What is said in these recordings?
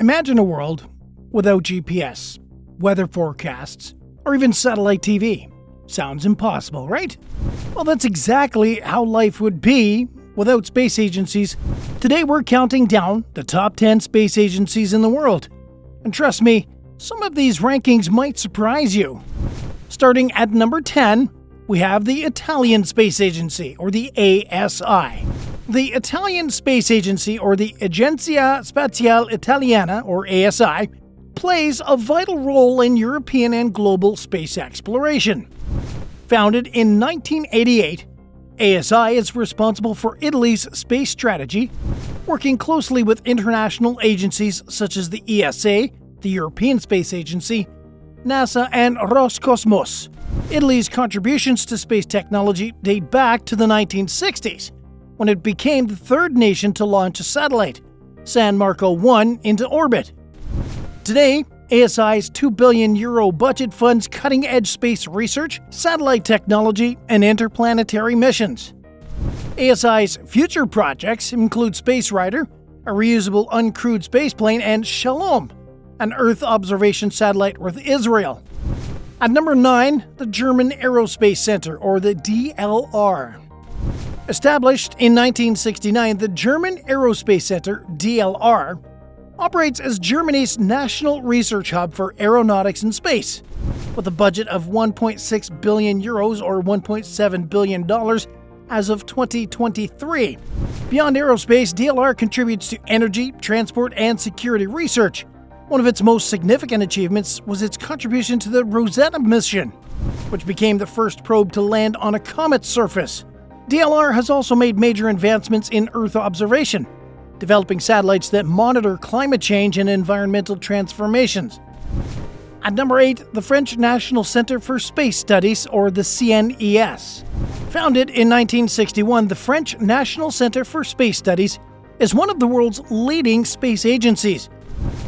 Imagine a world without GPS, weather forecasts, or even satellite TV. Sounds impossible, right? Well, that's exactly how life would be without space agencies. Today we're counting down the top 10 space agencies in the world. And trust me, some of these rankings might surprise you. Starting at number 10, we have the Italian Space Agency, or the ASI. The Italian Space Agency, or the Agenzia Spaziale Italiana, or ASI, plays a vital role in European and global space exploration. Founded in 1988, ASI is responsible for Italy's space strategy, working closely with international agencies such as the ESA, the European Space Agency, NASA, and Roscosmos. Italy's contributions to space technology date back to the 1960s, when it became the third nation to launch a satellite, San Marco 1, into orbit. Today, ASI's €2 billion budget funds cutting-edge space research, satellite technology, and interplanetary missions. ASI's future projects include Space Rider, a reusable uncrewed spaceplane, and Shalom, an Earth observation satellite with Israel. At number 9, the German Aerospace Center, or the DLR. Established in 1969, the German Aerospace Center, DLR, operates as Germany's national research hub for aeronautics and space, with a budget of €1.6 billion or $1.7 billion as of 2023. Beyond aerospace, DLR contributes to energy, transport, and security research. One of its most significant achievements was its contribution to the Rosetta mission, which became the first probe to land on a comet's surface. DLR has also made major advancements in Earth observation, developing satellites that monitor climate change and environmental transformations. At number 8, the French National Center for Space Studies, or the CNES. Founded in 1961, the French National Center for Space Studies is one of the world's leading space agencies,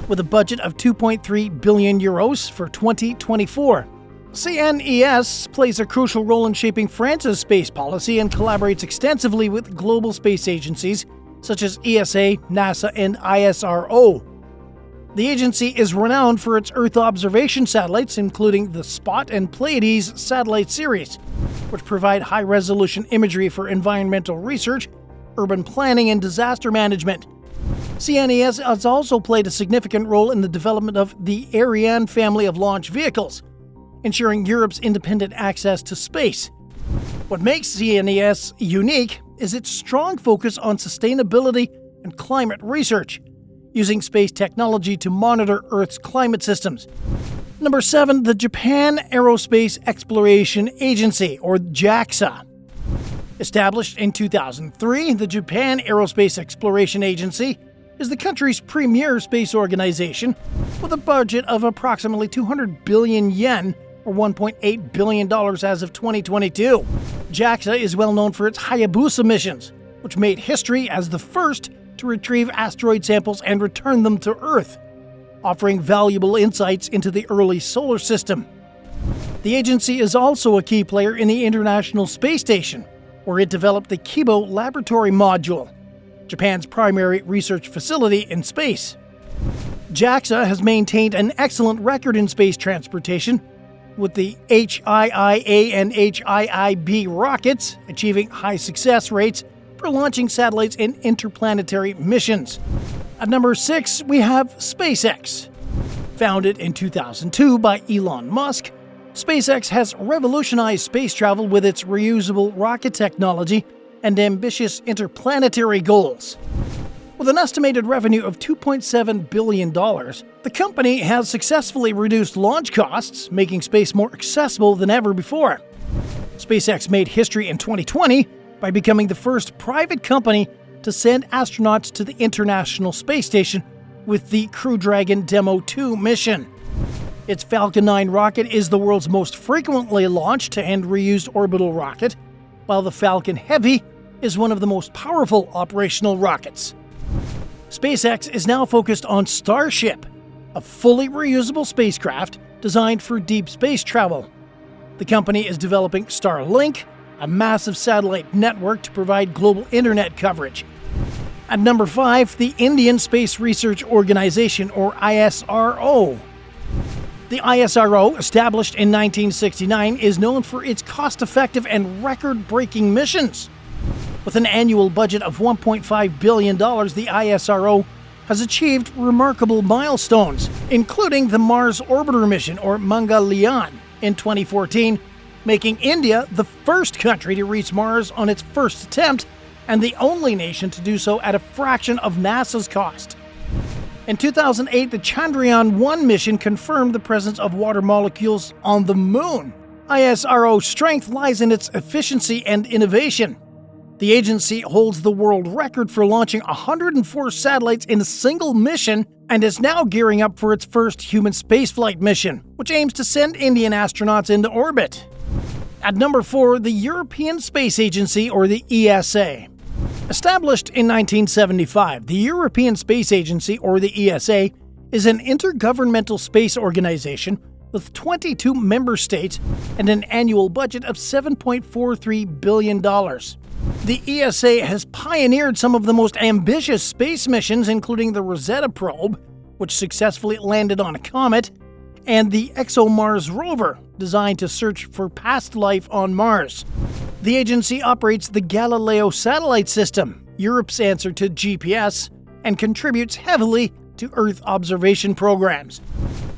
with a budget of €2.3 billion for 2024. CNES plays a crucial role in shaping France's space policy and collaborates extensively with global space agencies such as ESA, NASA, and ISRO. The agency is renowned for its Earth observation satellites, including the SPOT and Pleiades satellite series, which provide high-resolution imagery for environmental research, urban planning, and disaster management. CNES has also played a significant role in the development of the Ariane family of launch vehicles, ensuring Europe's independent access to space. What makes CNES unique is its strong focus on sustainability and climate research, using space technology to monitor Earth's climate systems. Number 7, the Japan Aerospace Exploration Agency, or JAXA. Established in 2003, the Japan Aerospace Exploration Agency is the country's premier space organization, with a budget of approximately 200 billion yen, or $1.8 billion as of 2022. JAXA is well known for its Hayabusa missions, which made history as the first to retrieve asteroid samples and return them to Earth, offering valuable insights into the early solar system. The agency is also a key player in the International Space Station, where it developed the Kibo Laboratory Module, Japan's primary research facility in space. JAXA has maintained an excellent record in space transportation, with the HIIA and HIIB rockets achieving high success rates for launching satellites in interplanetary missions. At number 6, we have SpaceX. Founded in 2002 by Elon Musk, SpaceX has revolutionized space travel with its reusable rocket technology and ambitious interplanetary goals. With an estimated revenue of $2.7 billion, the company has successfully reduced launch costs, making space more accessible than ever before. SpaceX made history in 2020 by becoming the first private company to send astronauts to the International Space Station with the Crew Dragon Demo 2 mission. Its Falcon 9 rocket is the world's most frequently launched and reused orbital rocket, while the Falcon Heavy is one of the most powerful operational rockets. SpaceX is now focused on Starship, a fully reusable spacecraft designed for deep space travel. The company is developing Starlink, a massive satellite network to provide global internet coverage. At number 5, the Indian Space Research Organization, or ISRO. The ISRO, established in 1969, is known for its cost-effective and record-breaking missions. With an annual budget of $1.5 billion, the ISRO has achieved remarkable milestones, including the Mars Orbiter mission, or Mangalyaan, in 2014, making India the first country to reach Mars on its first attempt and the only nation to do so at a fraction of NASA's cost. In 2008, the Chandrayaan-1 mission confirmed the presence of water molecules on the Moon. ISRO's strength lies in its efficiency and innovation. The agency holds the world record for launching 104 satellites in a single mission and is now gearing up for its first human spaceflight mission, which aims to send Indian astronauts into orbit. At number 4, the European Space Agency, or the ESA. Established in 1975, the European Space Agency, or the ESA, is an intergovernmental space organization with 22 member states and an annual budget of $7.43 billion. The ESA has pioneered some of the most ambitious space missions, including the Rosetta probe, which successfully landed on a comet, and the ExoMars rover, designed to search for past life on Mars. The agency operates the Galileo satellite system, Europe's answer to GPS, and contributes heavily to Earth observation programs.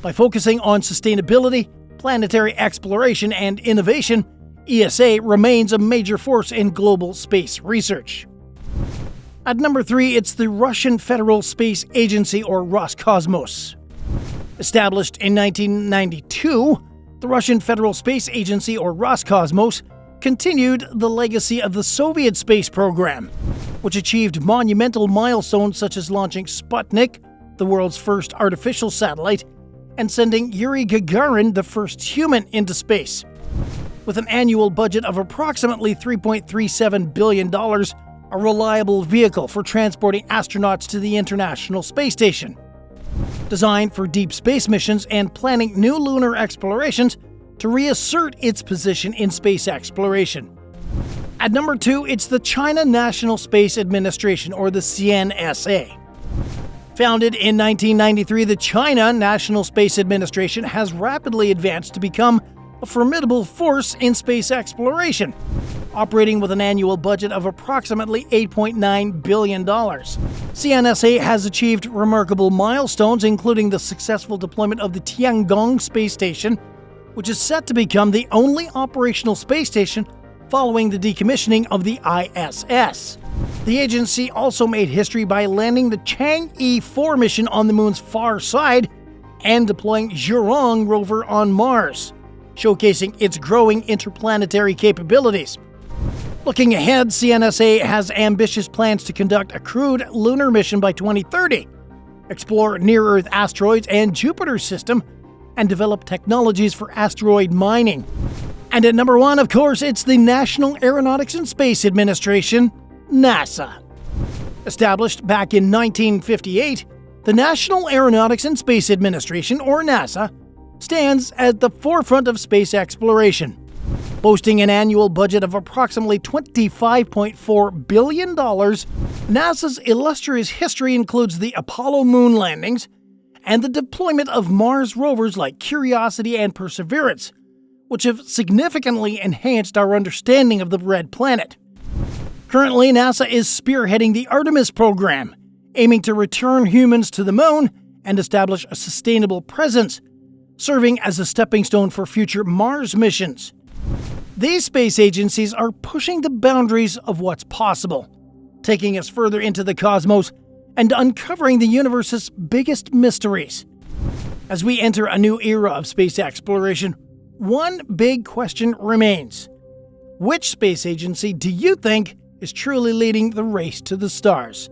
By focusing on sustainability, planetary exploration, and innovation, ESA remains a major force in global space research. At number 3, it's the Russian Federal Space Agency, or Roscosmos. Established in 1992, the Russian Federal Space Agency, or Roscosmos, continued the legacy of the Soviet space program, which achieved monumental milestones such as launching Sputnik, the world's first artificial satellite, and sending Yuri Gagarin, the first human, into space. With an annual budget of approximately $3.37 billion, a reliable vehicle for transporting astronauts to the International Space Station. Designed for deep space missions and planning new lunar explorations to reassert its position in space exploration. At number 2, it's the China National Space Administration, or the CNSA. Founded in 1993, the China National Space Administration has rapidly advanced to become a formidable force in space exploration, operating with an annual budget of approximately $8.9 billion. CNSA has achieved remarkable milestones, including the successful deployment of the Tiangong space station, which is set to become the only operational space station following the decommissioning of the ISS. The agency also made history by landing the Chang'e 4 mission on the Moon's far side and deploying Zhurong rover on Mars, showcasing its growing interplanetary capabilities. Looking ahead, CNSA has ambitious plans to conduct a crewed lunar mission by 2030, explore near-Earth asteroids and Jupiter's system, and develop technologies for asteroid mining. And at number 1, of course, it's the National Aeronautics and Space Administration, NASA. Established back in 1958, the National Aeronautics and Space Administration, or NASA, stands at the forefront of space exploration. Boasting an annual budget of approximately $25.4 billion, NASA's illustrious history includes the Apollo moon landings and the deployment of Mars rovers like Curiosity and Perseverance, which have significantly enhanced our understanding of the Red Planet. Currently, NASA is spearheading the Artemis program, aiming to return humans to the Moon and establish a sustainable presence, serving as a stepping stone for future Mars missions. These space agencies are pushing the boundaries of what's possible, taking us further into the cosmos and uncovering the universe's biggest mysteries. As we enter a new era of space exploration, one big question remains. Which space agency do you think is truly leading the race to the stars?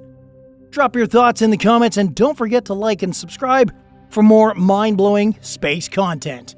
Drop your thoughts in the comments and don't forget to like and subscribe for more mind-blowing space content.